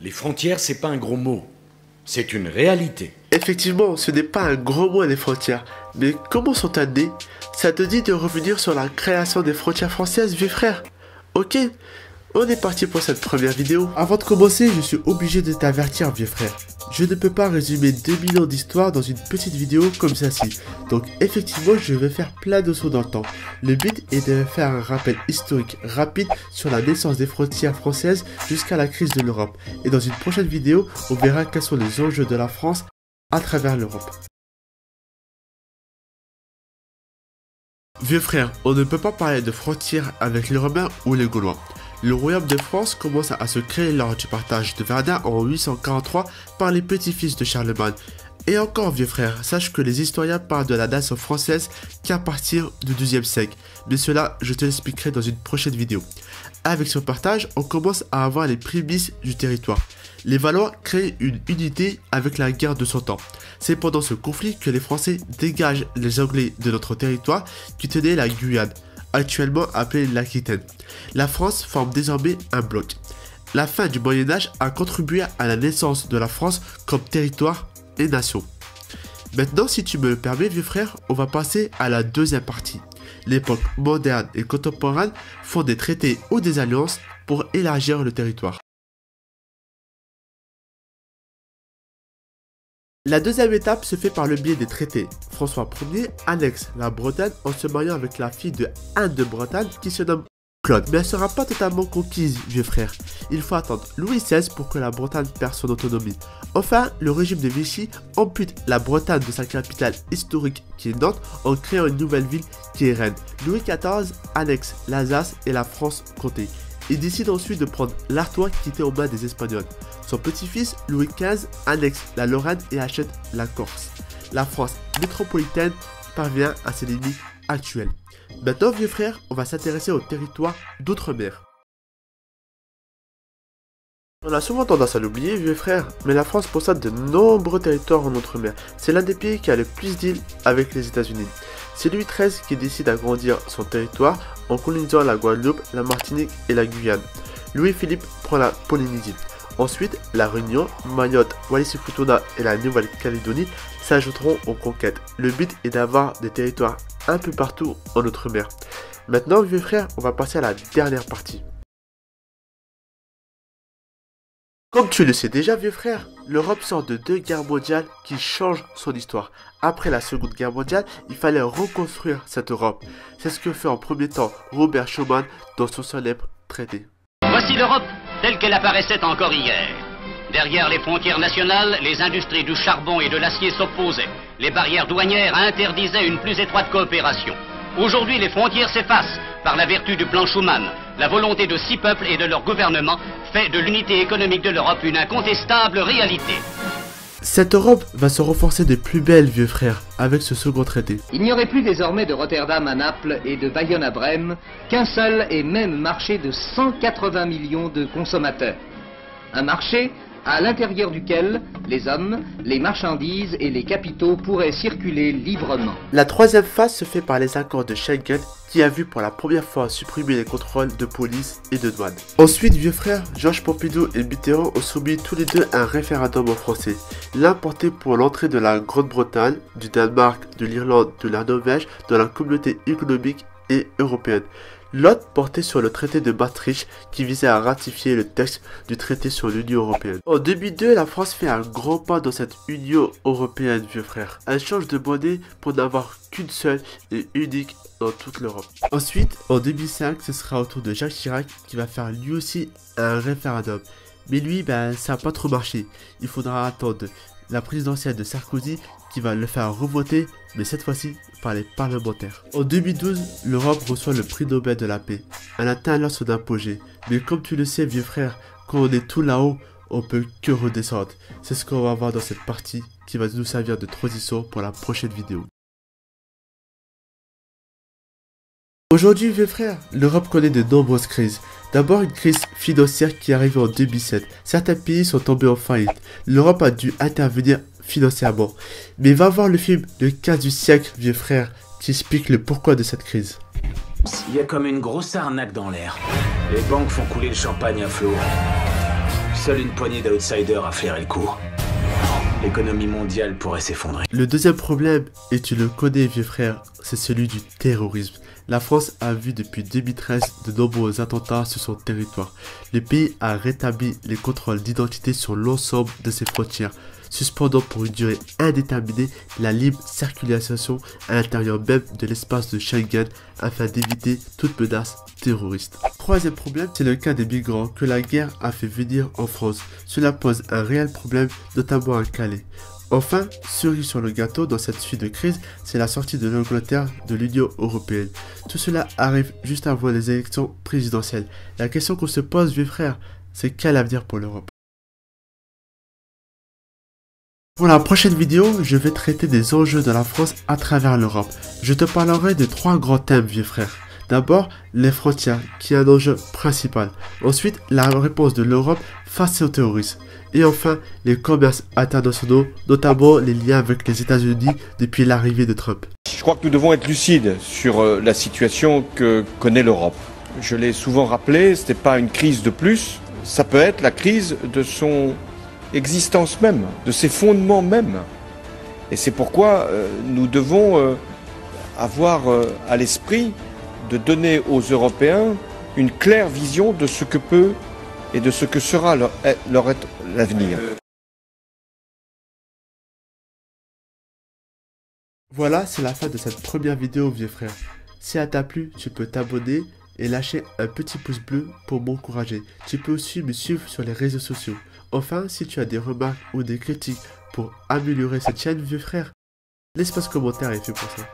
Les frontières, c'est pas un gros mot. C'est une réalité. Effectivement, ce n'est pas un gros mot les frontières. Mais comment sont-elles nées? Ça te dit de revenir sur la création des frontières françaises, vieux frère? Ok, on est parti pour cette première vidéo. Avant de commencer, je suis obligé de t'avertir, vieux frère. Je ne peux pas résumer 2 millions d'histoires dans une petite vidéo comme celle-ci. Donc effectivement, je vais faire plein de sauts dans le temps. Le but est de faire un rappel historique rapide sur la naissance des frontières françaises jusqu'à la crise de l'Europe. Et dans une prochaine vidéo, on verra quels sont les enjeux de la France à travers l'Europe. Vieux frère, on ne peut pas parler de frontières avec les Romains ou les Gaulois. Le royaume de France commence à se créer lors du partage de Verdun en 843 par les petits-fils de Charlemagne. Et encore vieux frère, sache que les historiens parlent de la nation française qu'à partir du XIIe siècle. Mais cela, je te l'expliquerai dans une prochaine vidéo. Avec ce partage, on commence à avoir les prémices du territoire. Les Valois créent une unité avec la guerre de 100 ans. C'est pendant ce conflit que les Français dégagent les Anglais de notre territoire qui tenaient la Guyane, actuellement appelée l'Aquitaine. La France forme désormais un bloc. La fin du Moyen-Âge a contribué à la naissance de la France comme territoire et nation. Maintenant, si tu me le permets, vieux frère, on va passer à la deuxième partie. L'époque moderne et contemporaine font des traités ou des alliances pour élargir le territoire. La deuxième étape se fait par le biais des traités. François Ier annexe la Bretagne en se mariant avec la fille de Anne de Bretagne qui se nomme Claude. Mais elle ne sera pas totalement conquise, vieux frère. Il faut attendre Louis XVI pour que la Bretagne perde son autonomie. Enfin, le régime de Vichy ampute la Bretagne de sa capitale historique qui est Nantes en créant une nouvelle ville qui est Rennes. Louis XIV annexe l'Alsace et la France-Comté. Il décide ensuite de prendre l'Artois qui était aux mains des Espagnols. Son petit-fils, Louis XV, annexe la Lorraine et achète la Corse. La France métropolitaine parvient à ses limites actuelles. Maintenant, vieux frère, on va s'intéresser au territoire d'outre-mer. On a souvent tendance à l'oublier, vieux frère, mais la France possède de nombreux territoires en outre-mer. C'est l'un des pays qui a le plus d'îles avec les États-Unis. C'est Louis XIII qui décide d'agrandir son territoire en colonisant la Guadeloupe, la Martinique et la Guyane. Louis-Philippe prend la Polynésie. Ensuite, la Réunion, Mayotte, Wallis-et-Futuna et la Nouvelle-Calédonie s'ajouteront aux conquêtes. Le but est d'avoir des territoires un peu partout en outre-mer. Maintenant, vieux frère, on va passer à la dernière partie. Comme tu le sais déjà, vieux frère, l'Europe sort de 2 guerres mondiales qui changent son histoire. Après la Seconde Guerre mondiale, il fallait reconstruire cette Europe. C'est ce que fait en premier temps Robert Schuman dans son célèbre traité. Voici l'Europe telle qu'elle apparaissait encore hier. Derrière les frontières nationales, les industries du charbon et de l'acier s'opposaient. Les barrières douanières interdisaient une plus étroite coopération. Aujourd'hui, les frontières s'effacent par la vertu du plan Schuman. La volonté de 6 peuples et de leur gouvernement fait de l'unité économique de l'Europe une incontestable réalité. Cette Europe va se renforcer de plus belle, vieux frère, avec ce second traité. Il n'y aurait plus désormais de Rotterdam à Naples et de Bayonne à Brême qu'un seul et même marché de 180 millions de consommateurs. Un marché à l'intérieur duquel les hommes, les marchandises et les capitaux pourraient circuler librement. La troisième phase se fait par les accords de Schengen qui a vu pour la première fois supprimer les contrôles de police et de douane. Ensuite, vieux frère, Georges Pompidou et Mitterrand ont soumis tous les deux un référendum aux Français. L'un porté pour l'entrée de la Grande-Bretagne, du Danemark, de l'Irlande, de la Norvège dans la communauté économique et européenne. L'autre portait sur le traité de Maastricht qui visait à ratifier le texte du traité sur l'Union européenne. En 2002, la France fait un grand pas dans cette Union européenne, vieux frère. Elle change de monnaie pour n'avoir qu'une seule et unique dans toute l'Europe. Ensuite, en 2005, ce sera au tour de Jacques Chirac qui va faire lui aussi un référendum. Mais lui, ça n'a pas trop marché. Il faudra attendre la présidentielle de Sarkozy qui va le faire revoter, mais cette fois-ci par les parlementaires. En 2012, l'Europe reçoit le prix Nobel de la paix. Elle atteint alors son apogée. Mais comme tu le sais, vieux frère, quand on est tout là-haut, on peut que redescendre. C'est ce qu'on va voir dans cette partie qui va nous servir de transition pour la prochaine vidéo. Aujourd'hui, vieux frère, l'Europe connaît de nombreuses crises. D'abord, une crise financière qui est arrivée en 2007. Certains pays sont tombés en faillite. L'Europe a dû intervenir financièrement. Mais va voir le film Le cas du siècle, vieux frère, qui explique le pourquoi de cette crise. Il y a comme une grosse arnaque dans l'air. Les banques font couler le champagne à flot. Seule une poignée d'outsiders a flairé le coup. L'économie mondiale pourrait s'effondrer. Le deuxième problème, et tu le connais vieux frère, c'est celui du terrorisme. La France a vu depuis 2013 de nombreux attentats sur son territoire. Le pays a rétabli les contrôles d'identité sur l'ensemble de ses frontières, suspendant pour une durée indéterminée la libre circulation à l'intérieur même de l'espace de Schengen afin d'éviter toute menace terroriste. Troisième problème, c'est le cas des migrants que la guerre a fait venir en France. Cela pose un réel problème, notamment à Calais. Enfin, cerise sur le gâteau dans cette suite de crise, c'est la sortie de l'Angleterre de l'Union Européenne. Tout cela arrive juste avant les élections présidentielles. La question qu'on se pose, vieux frère, c'est quel avenir pour l'Europe? Pour la prochaine vidéo, je vais traiter des enjeux de la France à travers l'Europe. Je te parlerai de 3 grands thèmes, vieux frère. D'abord, les frontières, qui est un enjeu principal. Ensuite, la réponse de l'Europe face au terrorisme. Et enfin, les commerces internationaux, notamment les liens avec les États-Unis depuis l'arrivée de Trump. Je crois que nous devons être lucides sur la situation que connaît l'Europe. Je l'ai souvent rappelé, ce n'est pas une crise de plus, ça peut être la crise de son existence même, de ses fondements même. Et c'est pourquoi nous devons avoir à l'esprit de donner aux Européens une claire vision de ce que peut et de ce que sera l'avenir. Voilà, c'est la fin de cette première vidéo, vieux frère. Si elle t'a plu, tu peux t'abonner et lâcher un petit pouce bleu pour m'encourager. Tu peux aussi me suivre sur les réseaux sociaux. Enfin, si tu as des remarques ou des critiques pour améliorer cette chaîne, vieux frère, l'espace commentaire est fait pour ça.